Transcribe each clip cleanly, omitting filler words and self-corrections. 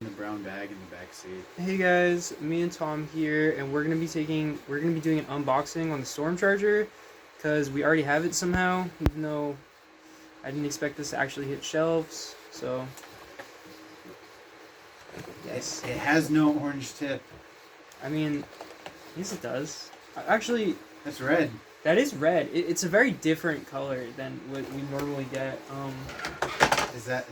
The brown bag in the back seat. Hey guys, me and Tom here, and we're gonna be doing an unboxing on the Stormcharger, because we already have it somehow, even though I didn't expect this to actually hit shelves. So, yes. It has no orange tip. I mean, yes, it does. Actually, That's red. that is red. It's a very different color than what we normally get. Is that?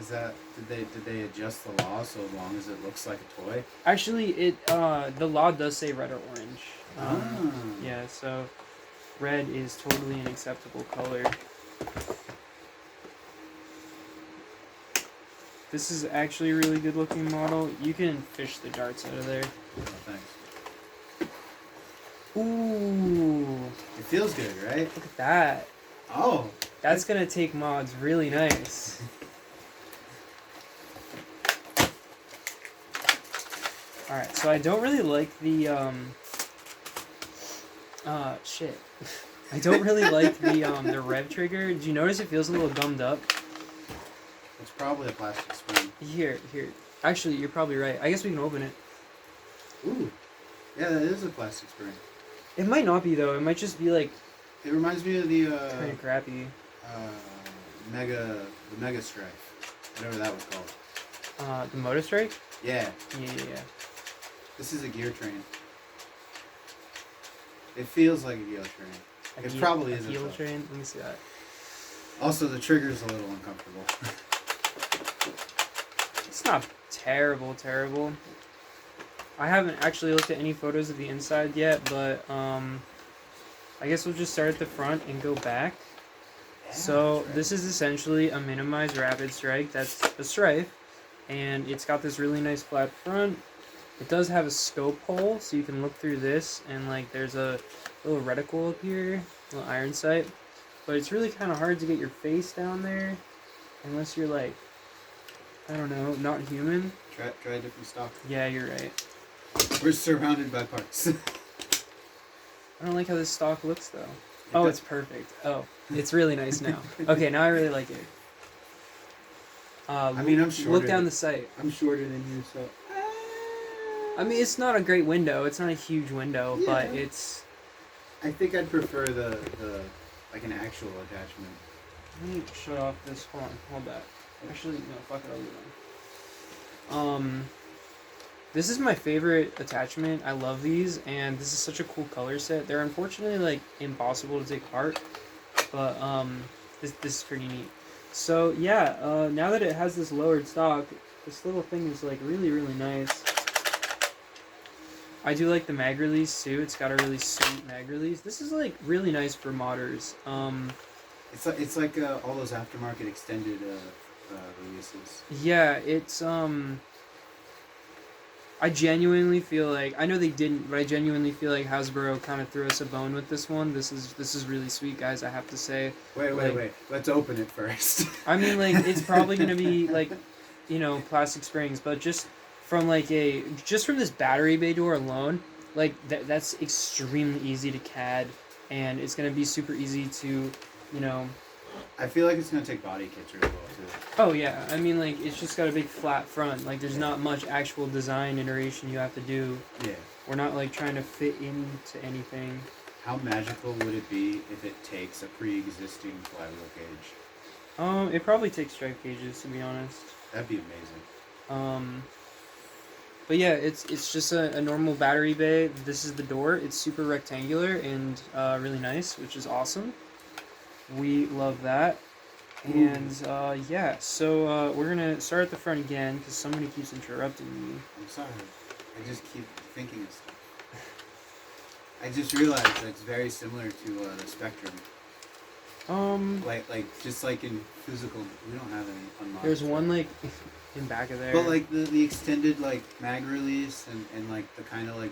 Did they adjust the law so long as it looks like a toy? Actually, the law does say red or orange. Ah. Yeah, so red is totally an acceptable color. This is actually a really good looking model. You can fish the darts out of there. Oh, thanks. Ooh. It feels good, right? Look at that. Oh. That's gonna take mods really nice. Alright, so I don't really like the, shit. I don't really like the rev trigger. Did you notice it feels a little gummed up? It's probably a plastic spring. Here. Actually, you're probably right. I guess we can open it. Ooh. Yeah, that is a plastic spring. It might not be, though. It might just be, like... It reminds me of the, kind of crappy. Mega Strife. Whatever that was called. The Motor Strike? Yeah. Yeah. This is a gear train. It feels like a gear train. It probably isn't. A heel train? Let me see that. Also, the trigger's a little uncomfortable. It's not terrible. I haven't actually looked at any photos of the inside yet, but I guess we'll just start at the front and go back. Yeah, so this is essentially a minimized rapid strike. That's a Strife, and it's got this really nice flat front. It does have a scope hole, so you can look through this, and like there's a little reticle up here, a little iron sight. But it's really kind of hard to get your face down there, unless you're like, I don't know, not human. Try a different stock. Yeah, you're right. We're surrounded by parts. I don't like how this stock looks though. It's perfect. Oh, it's really nice now. Okay, now I really like it. I mean, I'm shorter. Look down the sight. I'm shorter than you, so. I mean, it's not a great window. It's not a huge window, yeah. But it's. I think I'd prefer the like an actual attachment. Let me shut off this. Hold that. Actually, no, fuck it. I'll leave it on. This is my favorite attachment. I love these, and this is such a cool color set. They're unfortunately like impossible to take apart, but this is pretty neat. So yeah, now that it has this lowered stock, this little thing is like really nice. I do like the mag release too. It's got a really sweet mag release. This is like really nice for modders. It's like all those aftermarket extended releases. Yeah, it's I genuinely feel like, I know they didn't, but I genuinely feel like Hasbro kind of threw us a bone with this one. This is really sweet, guys, I have to say. Wait. Let's open it first. I mean, like, it's probably going to be, like, you know, plastic springs, but just from, like, just from this battery bay door alone, like, that's extremely easy to CAD, and it's going to be super easy to, you know... I feel like it's going to take body kits really well, too. Oh, yeah. I mean, like, it's just got a big flat front. Like, there's not much actual design iteration you have to do. Yeah. We're not, like, trying to fit into anything. How magical would it be if it takes a pre-existing flywheel cage? It probably takes stripe cages, to be honest. That'd be amazing. But yeah, it's just a normal battery bay. This is the door. It's super rectangular and really nice, which is awesome. We love that. And yeah, so we're gonna start at the front again because somebody keeps interrupting me. I'm sorry. I just keep thinking of stuff. I just realized that it's very similar to the Spectrum. Like just like in physical, we don't have any unlocked. There's one like in back of there. But like the extended like mag release and like the kind of like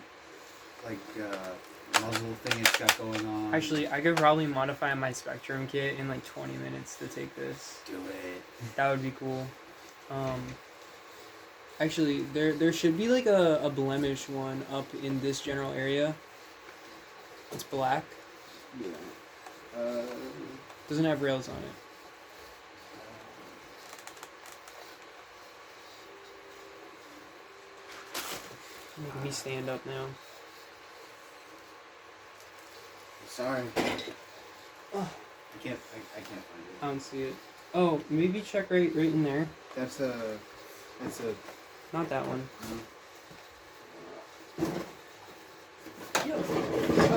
muzzle thing it's got going on. Actually, I could probably modify my Spectrum kit in like 20 minutes to take this. Do it. That would be cool. Actually, there should be like a blemish one up in this general area. It's black. Yeah. Doesn't have rails on it. Making me stand up now. Sorry. Oh. I can't find it. I don't see it. Oh, maybe check right in there. That's a Not that one.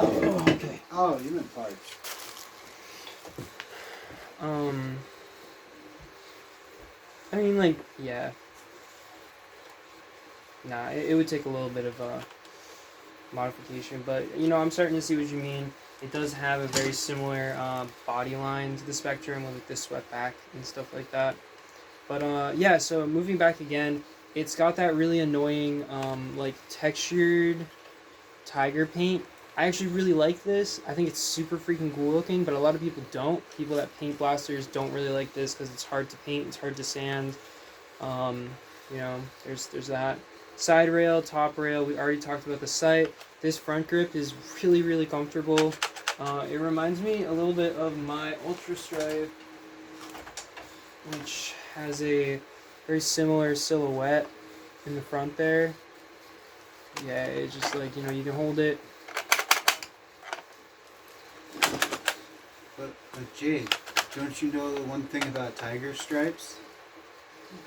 Oh, okay. Oh, you meant parts. I mean, like, yeah. Nah, it would take a little bit of a modification, but I'm starting to see what you mean. It does have a very similar body line to the Spectrum with like the swept back and stuff like that. But yeah, so moving back again, it's got that really annoying like textured tiger paint. I actually really like this. I think it's super freaking cool looking, but a lot of people don't. People that paint blasters don't really like this because it's hard to paint, it's hard to sand. There's that. Side rail, top rail, we already talked about the sight. This front grip is really, really comfortable. It reminds me a little bit of my Ultra Stripe, which has a very similar silhouette in the front there. Yeah, it's just like, you can hold it. But Jade, don't you know the one thing about tiger stripes?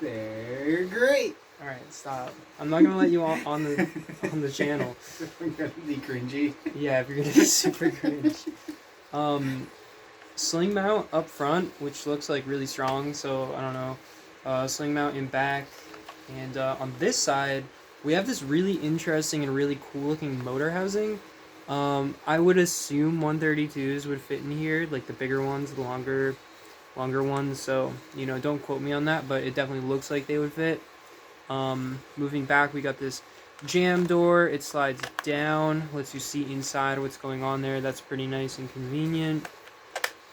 They're great. All right, stop. I'm not gonna let you on the channel. I'm gonna be cringy. Yeah, if you're gonna be super cringe. Sling mount up front, which looks like really strong. So I don't know. Sling mount in back, and on this side we have this really interesting and really cool looking motor housing. I would assume 132s would fit in here, like the bigger ones, the longer ones. So don't quote me on that, but it definitely looks like they would fit. Moving back, we got this jam door. It slides down, lets you see inside what's going on there. That's pretty nice and convenient.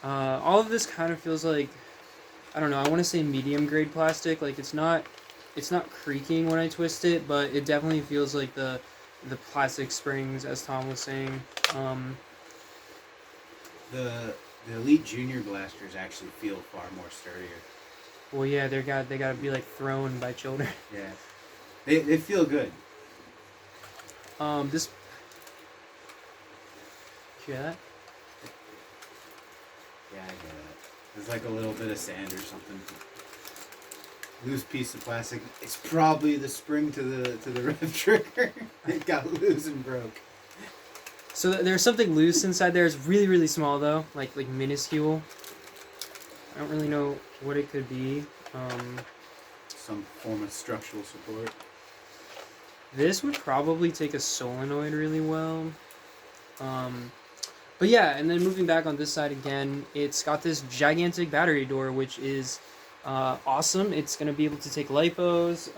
All of this kind of feels like, I don't know, I want to say medium grade plastic. Like it's not creaking when I twist it, but it definitely feels like the plastic springs, as Tom was saying. The Elite Junior blasters actually feel far more sturdier. Well, yeah, they gotta be like thrown by children. Yeah, they feel good. This. You hear that? Yeah, I get it. There's like a little bit of sand or something. Loose piece of plastic. It's probably the spring to the rev trigger. It got loose and broke. So there's something loose inside there. It's really, really small though, like minuscule. I don't really know what it could be. Some form of structural support. This would probably take a solenoid really well. But yeah, and then moving back on this side again, it's got this gigantic battery door, which is awesome. It's going to be able to take lipos.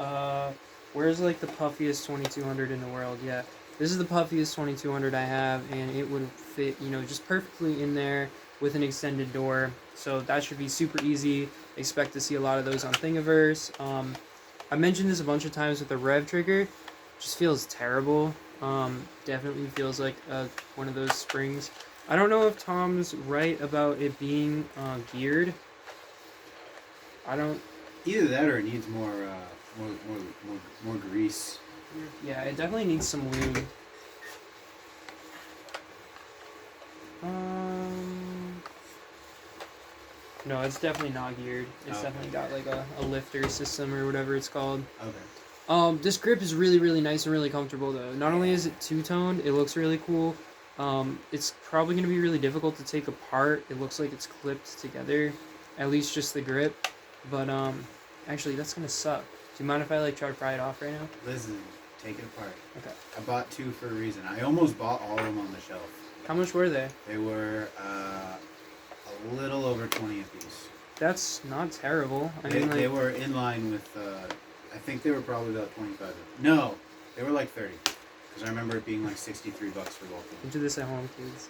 Where's like the puffiest 2200 in the world? Yeah, this is the puffiest 2200 I have, and it would fit, just perfectly in there with an extended door. So that should be super easy. Expect to see a lot of those on Thingiverse. I mentioned this a bunch of times with the rev trigger. Just feels terrible. Definitely feels like one of those springs. I don't know if Tom's right about it being geared. I don't. Either that or it needs more grease. Yeah, it definitely needs some lube. No, it's definitely not geared. It's definitely got like a lifter system or whatever it's called. Okay. This grip is really, really nice and really comfortable though. Not only is it two-toned, it looks really cool. It's probably going to be really difficult to take apart. It looks like it's clipped together, at least just the grip. But actually that's going to suck. Do you mind if I like try to pry it off right now? Listen, take it apart. Okay. I bought two for a reason. I almost bought all of them on the shelf. How much were they? They were a little over 20 a piece. That's not terrible. They were in line with, I think they were probably about 25. No, they were like 30. Because I remember it being like $63 for both of them. Do this at home, kids.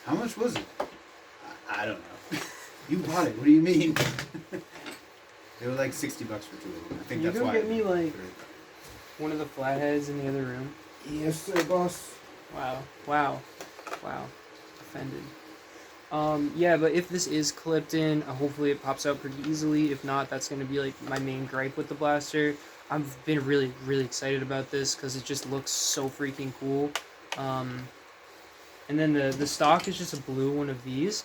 How much was it? I don't know. You bought it. What do you mean? They were like $60 for two of them. I think Can that's you go why. get me like one of the flatheads in the other room? Yes, sir, boss. Wow. Offended. Yeah, but if this is clipped in, hopefully it pops out pretty easily. If not, that's going to be like my main gripe with the blaster. I've been really, really excited about this because it just looks so freaking cool. And then the stock is just a blue one of these.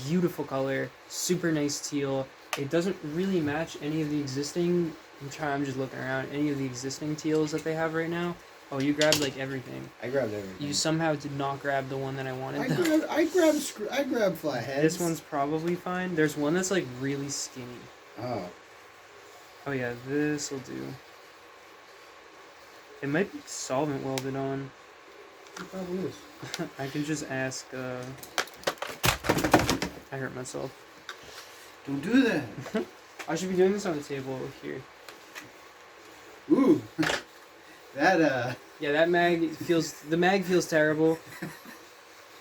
Beautiful color, super nice teal. It doesn't really match any of the existing. I'm just looking around. Any of the existing teals that they have right now. Oh, you grabbed like everything. I grabbed everything. You somehow did not grab the one that I wanted. I grabbed flatheads. This one's probably fine. There's one that's like really skinny. Oh. Oh yeah, this will do. It might be solvent welded on. It probably is. I can just ask. I hurt myself. Don't do that. I should be doing this on the table here. Ooh. That Yeah, that mag feels. The mag feels terrible.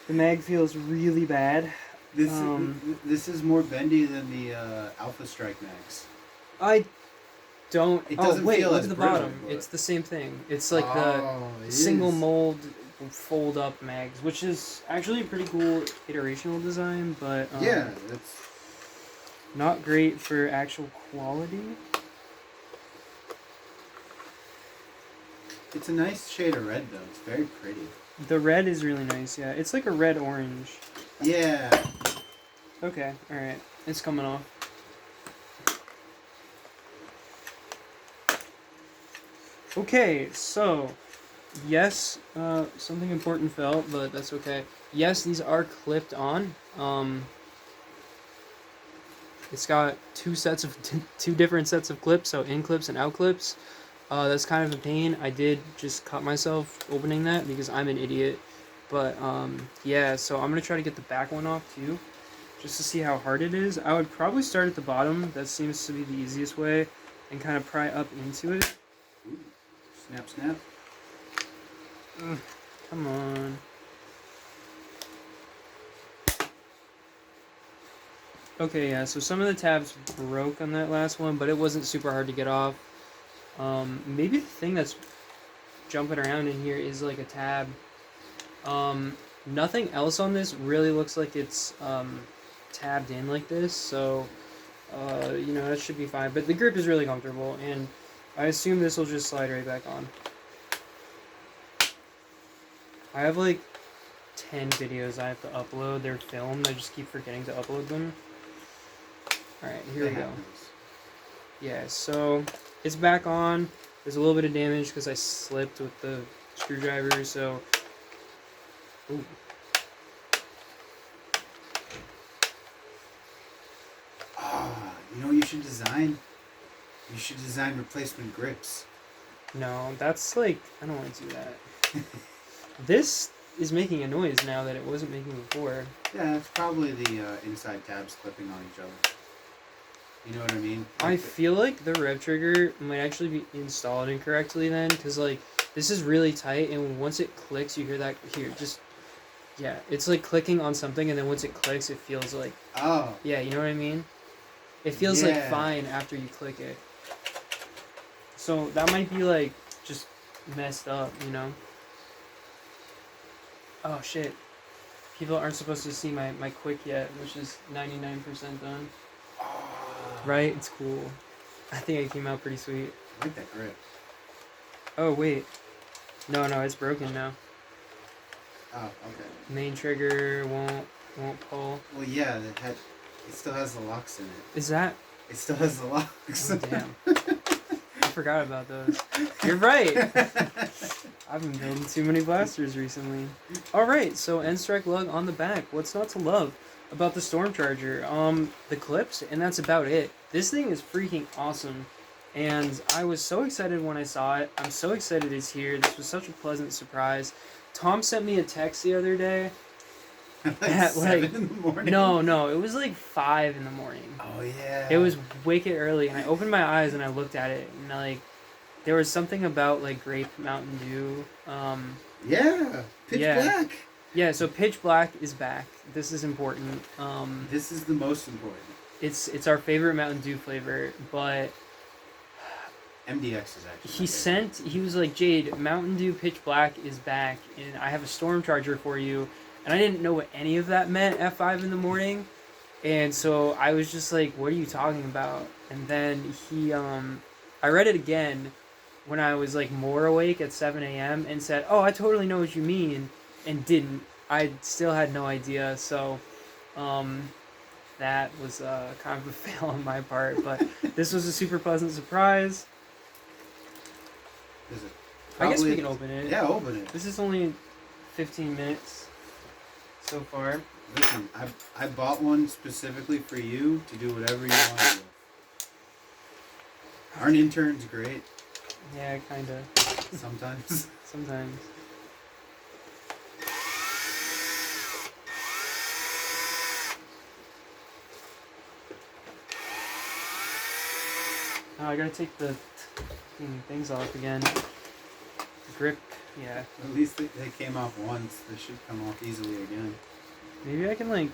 The mag feels really bad. This is more bendy than the Alpha Strike mags. I don't. It doesn't wait, feel look as at the brittle, bottom. but- It's the same thing. It's like it the single is. mold fold up mags, which is actually a pretty cool iterational design, but Yeah, that's. not great for actual quality. It's a nice shade of red though. It's very pretty. The red is really nice. Yeah, it's like a red orange. Yeah. Okay, all right, it's coming off. Okay, so yes, something important fell, but that's okay. Yes, these are clipped on. It's got two different sets of clips, so in clips and out clips. That's kind of a pain. I did just cut myself opening that because I'm an idiot. But yeah, so I'm gonna try to get the back one off too, just to see how hard it is. I would probably start at the bottom. That seems to be the easiest way, and kind of pry up into it. Ooh. Snap, snap. Come on. Okay, yeah, so some of the tabs broke on that last one, but it wasn't super hard to get off. Maybe the thing that's jumping around in here is like a tab. Nothing else on this really looks like it's tabbed in like this, so you know, that should be fine. But the grip is really comfortable, and I assume this will just slide right back on. I have like 10 videos I have to upload. They're filmed. I just keep forgetting to upload them. Alright, here we go. Yeah, so it's back on. There's a little bit of damage because I slipped with the screwdriver, so... Ooh. You know what you should design? You should design replacement grips. No, that's like... I don't want to do that. This is making a noise now that it wasn't making before. Yeah, it's probably the inside tabs clipping on each other. You know what I mean? I feel like the rev trigger might actually be installed incorrectly then, because like this is really tight, and once it clicks, you hear that here. Just yeah, it's like clicking on something, and then once it clicks, it feels like yeah, you know what I mean? It feels like fine after you click it. So that might be like just messed up, you know? Oh shit! People aren't supposed to see my quick yet, which is 99% done. Right? It's cool. I think it came out pretty sweet. I like that grip. Oh, wait. No, it's broken now. Oh, okay. Main trigger won't pull. Well, yeah, it still has the locks in it. Is that... It still has the locks. Oh, damn. I forgot about those. You're right! I've been building too many blasters recently. Alright, so end strike lug on the back. What's not to love about the Stormcharger? The clips, and that's about it. This thing is freaking awesome, and I was so excited when I saw it. I'm so excited it's here. This was such a pleasant surprise. Tom sent me a text the other day at 7 in the morning. No, it was like 5 in the morning. Oh yeah. It was wicked early, and I opened my eyes and I looked at it, and like there was something about like grape Mountain Dew. Yeah, pitch black. Yeah, so Pitch Black is back. This is important. This is the most important. It's our favorite Mountain Dew flavor, but MDX is actually. He was like, Jade, Mountain Dew Pitch Black is back, and I have a Stormcharger for you. And I didn't know what any of that meant at 5 in the morning. And so I was just like, what are you talking about? And then I read it again, when I was like more awake at 7 a.m. and said, "Oh, I totally know what you mean," and didn't. I still had no idea. So, that was kind of a fail on my part. But this was a super pleasant surprise. Is it? I guess we Probably- can open it. Yeah, open it. This is only 15 minutes so far. Listen, I bought one specifically for you to do whatever you want with. Aren't interns great? Yeah, kind of. Sometimes. Sometimes. Oh, I gotta take the things off again. The grip, yeah. At least they came off once. They should come off easily again. Maybe I can like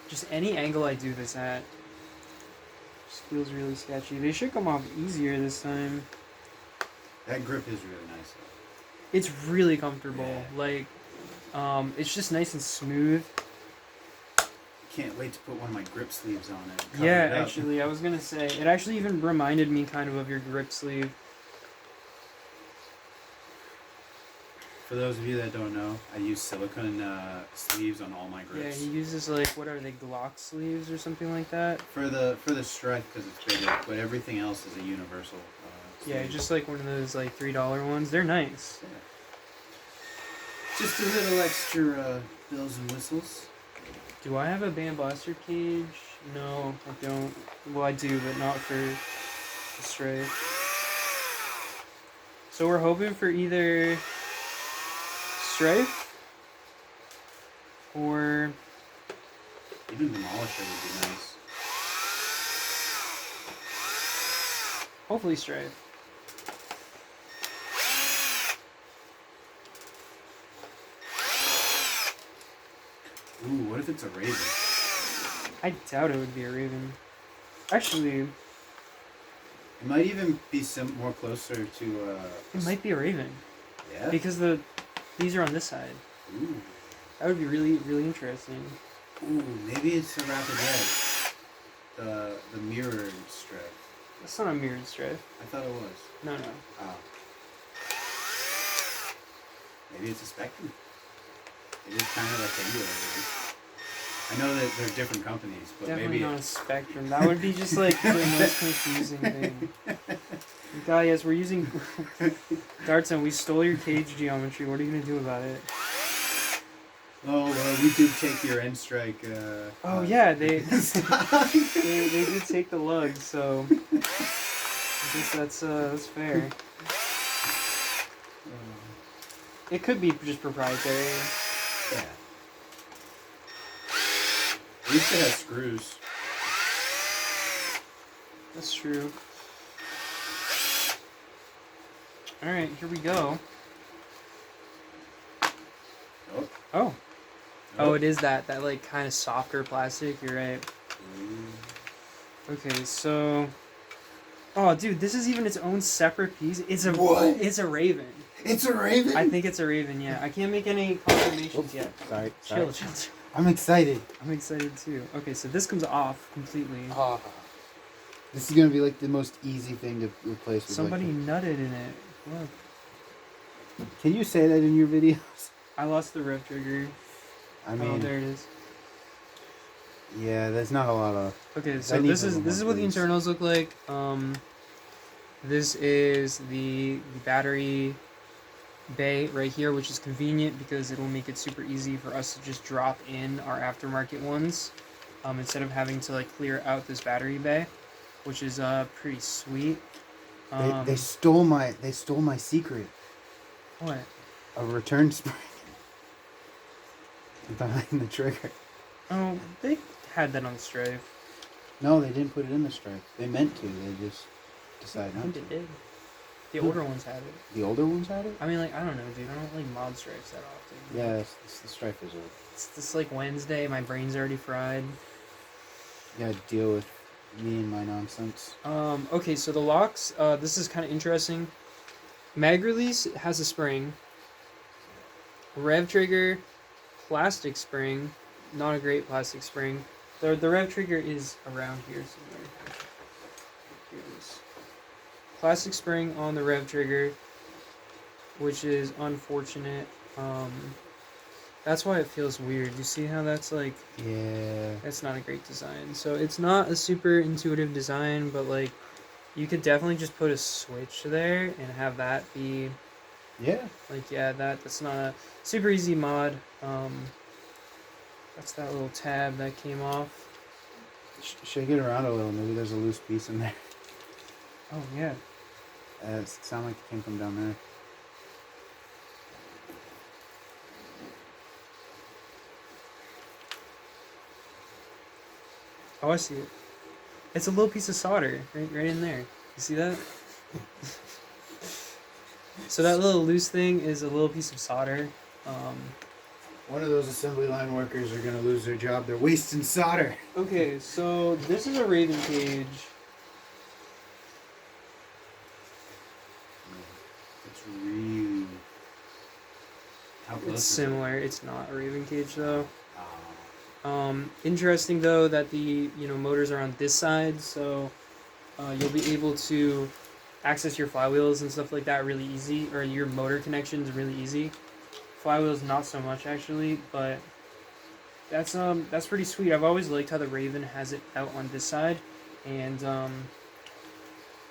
just any angle I do this at just feels really sketchy. They should come off easier this time. That grip is really nice though. It's really comfortable. Yeah. Like, it's just nice and smooth. Can't wait to put one of my grip sleeves on it. Cover Yeah, it up. actually, I was gonna say it actually even reminded me kind of your grip sleeve. For those of you that don't know, I use silicone sleeves on all my Yeah, grips. he uses like what are they, Glock sleeves or something like that? For the strike because it's bigger, but everything else is a universal. Yeah, sleeve. just like one of those like $3 ones. They're nice. Yeah. Just a little extra bells and whistles. Do I have a band blaster cage? No, I don't. Well, I do, but not for the strafe. So we're hoping for either strafe or Even Demolisher would be nice. hopefully strafe. Ooh, what if it's a Raven? I doubt it would be a Raven. Actually, It might even be more closer to. it might be a Raven Yeah. because these are on this side. Ooh. That would be really, really interesting. Ooh, maybe it's a Rapid Red. The mirrored strip. That's not a mirrored strafe. I thought it was. No, no. Oh. Maybe it's a Spectrum. It is kind of rectangular. I know that they're different companies, but Definitely maybe. not a Spectrum. That would be just like the most confusing thing. Guys, we're using darts and we stole your cage geometry. What are you gonna do about it? Oh, we did take your end strike. Oh yeah, they did take the lugs, so I guess that's fair. It could be just proprietary. Yeah. At least it has screws. That's true. All right, here we go. Oh. Oh. Oh, it is that like kind of softer plastic. You're right. Okay, so. Oh, dude, this is even its own separate piece. It's a What? It's a Raven. It's a Raven? I think it's a Raven. Yeah, I can't make any confirmations yet. Sorry. Chill. I'm excited. I'm excited too. Okay, so this comes off completely. This is gonna be like the most easy thing to replace with. Somebody nutted in it. Look, Can you say that in your videos? I lost the rev trigger. I Oh, mean, there it is. yeah, there's not a lot of. Okay, so That this needs a is little more what the grease. internals look like. This is the battery bay right here, which is convenient because it'll make it super easy for us to just drop in our aftermarket ones, instead of having to like clear out this battery bay, which is pretty sweet. They stole my secret. What? A return spring behind the trigger. Oh, they had that on the strafe. No, they didn't put it in the strike. They meant to. They just decided I not think to. they did. The older ones had it. The older ones had it. I mean, like, I don't know, dude. I don't like mod stripes that often. Yeah, the stripe is old. It's just like Wednesday. My brain's already fried. You gotta deal with me and my nonsense. Okay, so the locks, this is kind of interesting. Mag release has a spring. Rev trigger, plastic spring. Not a great plastic spring. The rev trigger is around here somewhere. Here it is. plastic spring on the rev trigger, which is unfortunate. That's why it feels weird. You see how that's like... Yeah. That's not a great design. So it's not a super intuitive design, but like you could definitely just put a switch there and have that be Yeah. like, yeah, that's not a super easy mod. That's that little tab that came off. Shake it around a little. Maybe there's a loose piece in there. Oh yeah. It sounded like it came from down there. Oh, I see it. It's a little piece of solder right in there. You see that? So that little loose thing is a little piece of solder. One of those assembly line workers are gonna lose their job. They're wasting solder. Okay, so this is a Raven cage. It's really. How close? It's is similar. It's not a Raven cage though. it? Interesting though that the motors are on this side, so you'll be able to access your flywheels and stuff like that really easy, or your motor connections really easy. Flywheels not so much actually, but that's pretty sweet. I've always liked how the Raven has it out on this side, and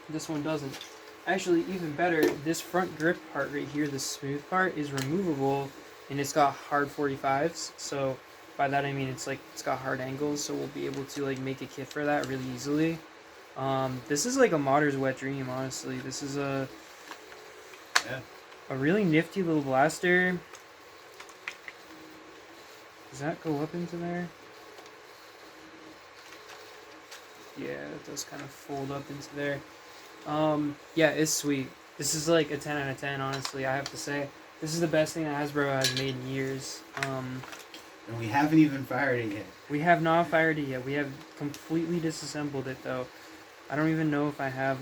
this one doesn't. Actually, even better, this front grip part right here, the smooth part, is removable, and it's got hard 45s. So by that I mean it's got hard angles, so we'll be able to like make a kit for that really easily. This is like a modder's wet dream, honestly. This is a really nifty little blaster. Does that go up into there? Yeah, it does kind of fold up into there. Yeah, it's sweet. This is like a 10 out of 10, honestly, I have to say. This is the best thing that Hasbro has made in years. And we haven't even fired it yet. We have not fired it yet. We have completely disassembled it, though. I don't even know if I have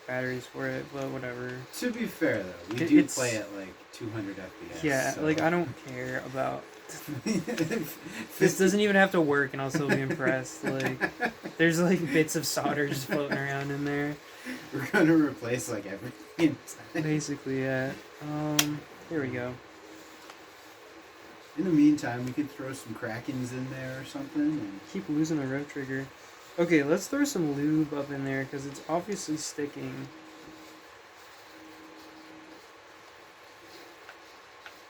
batteries for it, but whatever. To be fair, though, we do play at like 200 FPS. Yeah, so. like I don't care about... This doesn't even have to work, and I'll still be impressed. Like, there's like bits of solder just floating around in there. We're gonna replace like everything. Basically, yeah. Here we go. In the meantime, we could throw some Krakens in there or something. And... Keep losing the rev trigger. Okay, let's throw some lube up in there because it's obviously sticking.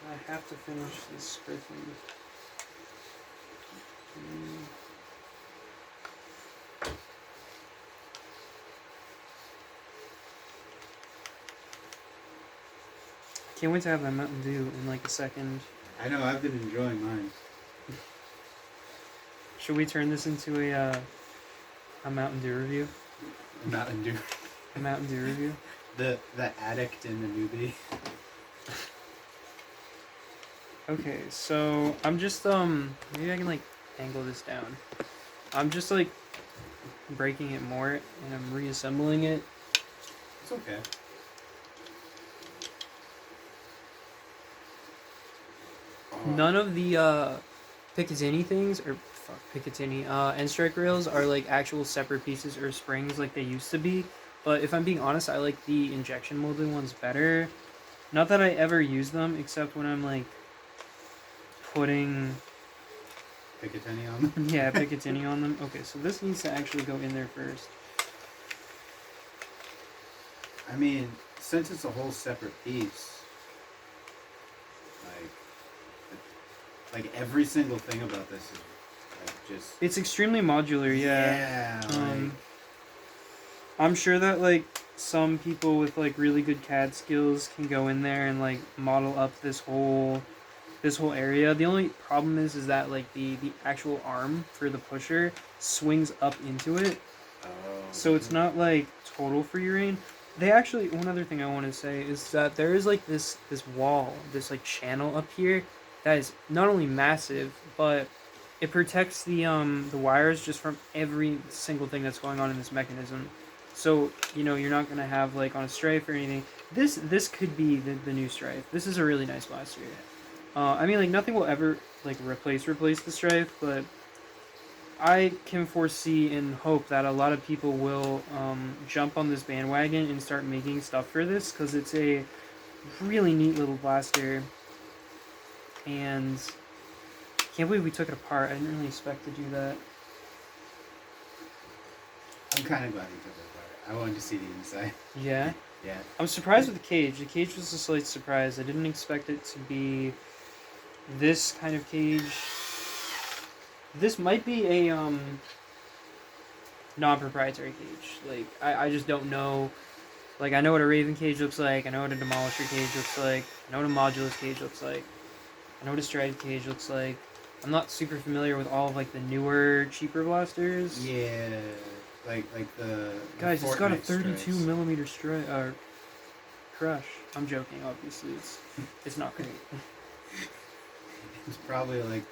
I have to finish this scripting. Can't wait to have that Mountain Dew in like a second. I know, I've been enjoying mine. Should we turn this into a Mountain Dew review? Mountain Dew. A Mountain Dew review? The addict and the newbie. Okay, so I'm just maybe I can like angle this down. I'm just like breaking it more and I'm reassembling it. It's okay. None of the Picatinny things, or fuck Picatinny, end strike rails are like actual separate pieces or springs like they used to be. But if I'm being honest, I like the injection molded ones better. Not that I ever use them, except when I'm like putting Picatinny on them? yeah, Picatinny on them. Okay, so this needs to actually go in there first. I mean, since it's a whole separate piece, like every single thing about this is like just... It's extremely modular, yeah. I'm sure that like some people with like really good CAD skills can go in there and like model up this whole area. The only problem is that like the actual arm for the pusher swings up into it. Oh. So it's not like total free reign. They actually, one other thing I want to say is that there is like this wall, this like channel up here that is not only massive, but it protects the wires just from every single thing that's going on in this mechanism. So, you're not going to have, like, on a Strife or anything. This could be the new Strife. This is a really nice blaster. I mean, like, nothing will ever, like, replace the Strife, but I can foresee and hope that a lot of people will jump on this bandwagon and start making stuff for this because it's a really neat little blaster. And can't believe we took it apart. I didn't really expect to do that. I'm kind of glad we took it apart. I wanted to see the inside. Yeah. Yeah. I'm surprised with the cage. The cage was a slight surprise. I didn't expect it to be this kind of cage. This might be a non-proprietary cage. Like I just don't know. Like I know what a Raven cage looks like. I know what a Demolisher cage looks like. I know what a Modulus cage looks like. I know what a Stride cage looks like. I'm not super familiar with all of like the newer, cheaper blasters. Yeah. Like the Guys, it's got a Fortnite 32 strikes. millimeter crush. I'm joking. Obviously, it's not great. It's probably like,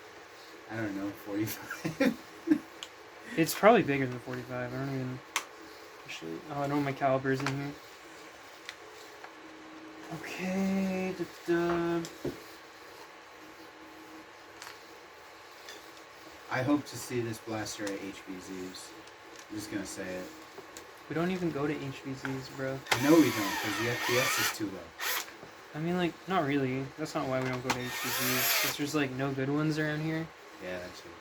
I don't know, 45. It's probably bigger than 45. I don't even actually. Oh, I know my caliber's in here. Okay. I hope to see this blaster at HBZs. I'm just gonna say it. We don't even go to HVZs, bro. No, we don't, because the FPS is too low. I mean, like, not really. That's not why we don't go to HVZs. Because there's, like, no good ones around here. Yeah, that's true.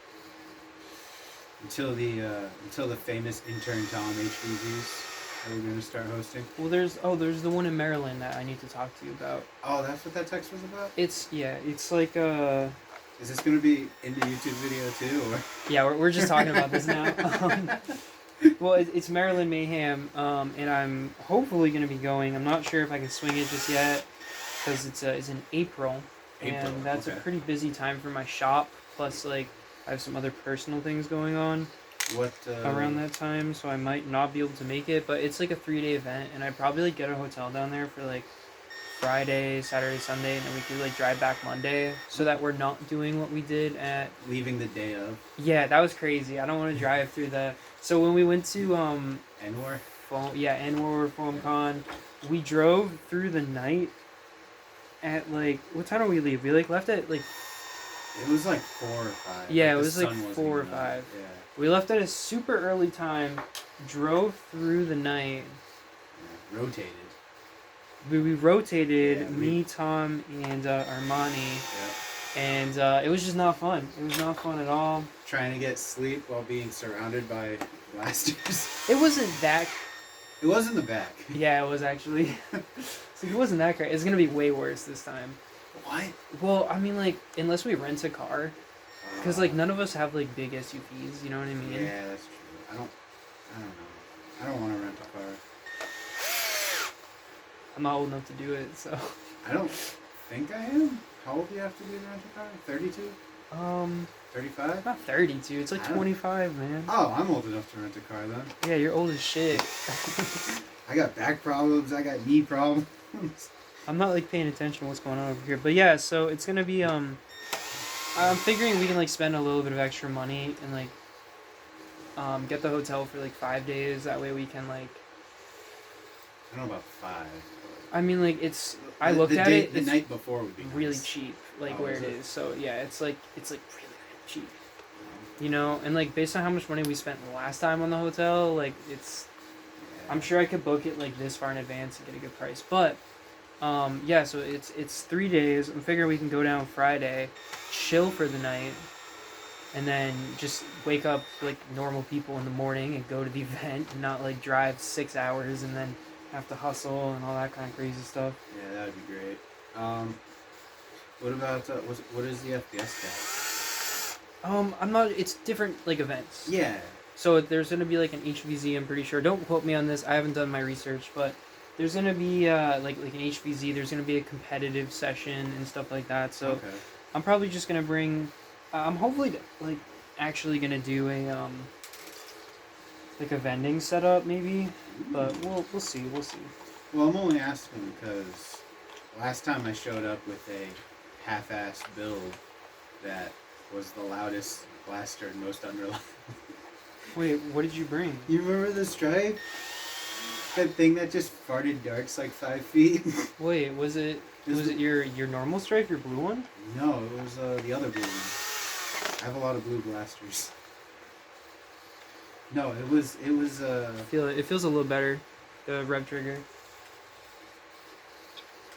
Until the famous intern Tom HBZs that we're gonna start hosting. Well, there's the one in Maryland that I need to talk to you about. Oh, that's what that text was about? It's like, Is this gonna be in the YouTube video too, or? yeah, we're just talking about this now. Well, it's Maryland Mayhem, and I'm hopefully going to be going. I'm not sure if I can swing it just yet, because it's in April, and that's a pretty busy time for my shop. Plus, like, I have some other personal things going on around that time, so I might not be able to make it. But it's like a 3-day event, and I'd probably like get a hotel down there for like Friday, Saturday, Sunday, and then we could like drive back Monday, so that we're not doing what we did at leaving the day of. Yeah, that was crazy. I don't want to drive through the. So when we went to Anwar? Anwar FoamCon, we drove through the night at like what time did we leave? We like left at like It was like 4 or 5. yeah, like, it was like sun wasn't 4 or even up. 5. Yeah. We left at a super early time, drove through the night. Yeah. Rotated. We rotated, Yeah, me, Tom, and Armani, Yeah. and it was just not fun. It was not fun at all. Trying to get sleep while being surrounded by blasters. It wasn't that. It was in the back. Yeah, it was actually. So it wasn't that great. It's gonna be way worse this time. What? Well, I mean, like, unless we rent a car, because like none of us have like big SUVs. You know what I mean? Yeah, that's true. I don't know. I don't want to rent a car. I'm not old enough to do it, so. I don't think I am. How old do you have to be to rent a car? 32? 35? Not 32. It's like I don't- 25, man. Oh, I'm old enough to rent a car then. Yeah, you're old as shit. I got back problems. I got knee problems. I'm not like paying attention to what's going on over here, but yeah. So it's gonna be I'm figuring we can like spend a little bit of extra money and like get the hotel for like 5 days. That way we can like. I don't know about 5. I mean, like it's. I The looked at day- it. The It's night before would be nice. really cheap, like Oh, where is it it? is. So yeah, it's like really cheap. You know, and like based on how much money we spent last time on the hotel, like it's. Yeah. I'm sure I could book it like this far in advance and get a good price, but. Yeah, so it's 3 days. I'm figuring we can go down Friday, chill for the night, and then just wake up like normal people in the morning and go to the event and not like drive 6 hours and then have to hustle and all that kind of crazy stuff. Yeah, that would be great. What about what is the FPS cap? I'm not. It's different like events. Yeah. So there's gonna be like an HVZ. I'm pretty sure. Don't quote me on this. I haven't done my research, but there's gonna be like an HVZ. There's gonna be a competitive session and stuff like that. So Okay. I'm probably just gonna bring. I'm hopefully like actually gonna do a like a vending setup maybe, but we'll see. We'll see. Well, I'm only asking because last time I showed up with a half-assed build that was the loudest blaster and most unreliable. Wait, what did you bring? You remember the Stripe? That thing that just farted darks like 5 feet? Wait, was it your normal stripe, your blue one? No, it was the other blue one. I have a lot of blue blasters. No, it was Feel it. It feels a little better. The rev trigger.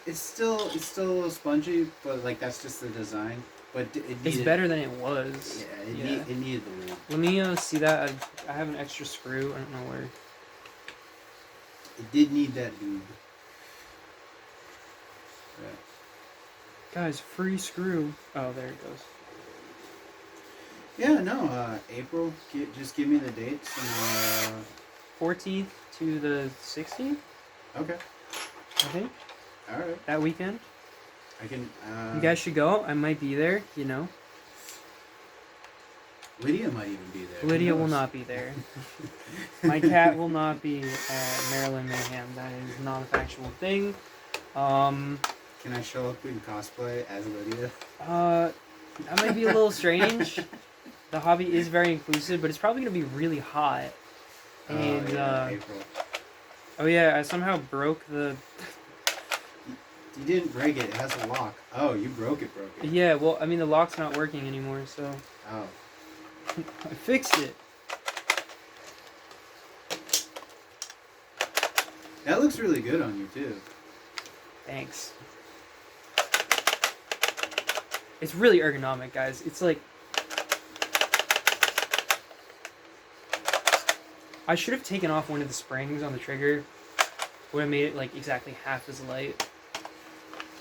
it's still a little spongy, but like that's just the design. But it needed, It's better than it was. Yeah, it needed the lube. Let me see that. I have an extra screw. I don't know where. It did need that lube. Yeah. Guys, free screw. Oh, there it goes. Yeah, no, April. Just give me the dates. And, 14th to the 16th, okay. I think. All right. That weekend. I can. You guys should go. I might be there, you know. Lydia might even be there. Lydia will not be there. My cat will not be at Maryland Mayhem. That is not a factual thing. Can I show up in cosplay as Lydia? That might be a little strange. The hobby is very inclusive, but it's probably going to be really hot. And, April. oh yeah, I somehow broke the... You didn't break it. It has a lock. Oh, you broke it. Yeah, well, I mean, the lock's not working anymore, so... Oh. I fixed it. That looks really good on you, too. Thanks. It's really ergonomic, guys. It's like... I should have taken off one of the springs on the trigger. Would have made it like exactly half as light.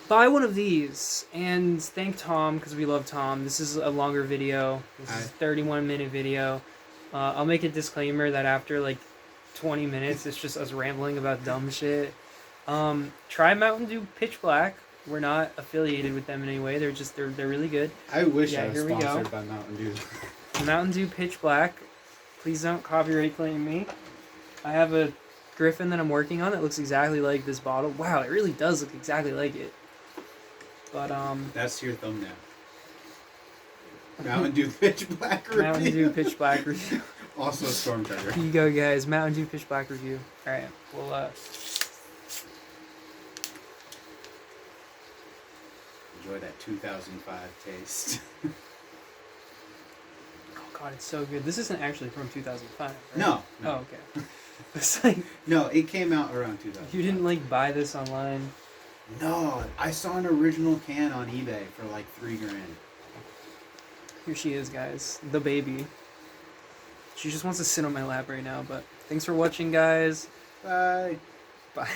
Buy one of these and thank Tom because we love Tom. This is a longer video. This is a 31-minute video. I'll make a disclaimer that after like 20 minutes it's just us rambling about dumb shit. Try Mountain Dew Pitch Black. We're not affiliated with them in any way. They're really good. I wish Yeah, I was here we go. sponsored by Mountain Dew. Mountain Dew Pitch Black. Please don't copyright claim me. I have a Griffin that I'm working on that looks exactly like this bottle. Wow, it really does look exactly like it. But That's your thumbnail. Mountain Dew Pitch Black review. Mountain Dew Pitch Black review. Also stormtrooper. Here you go, guys. Mountain Dew Pitch Black review. All right, we'll Enjoy that 2005 taste. oh god, it's so good. This isn't actually from 2005, right? No. Oh, okay. It's like No, it came out around 2000. you didn't like buy this online. No, I saw an original can on eBay for like $3,000. Here she is, guys. The baby. She just wants to sit on my lap right now, but thanks for watching, guys. Bye. Bye.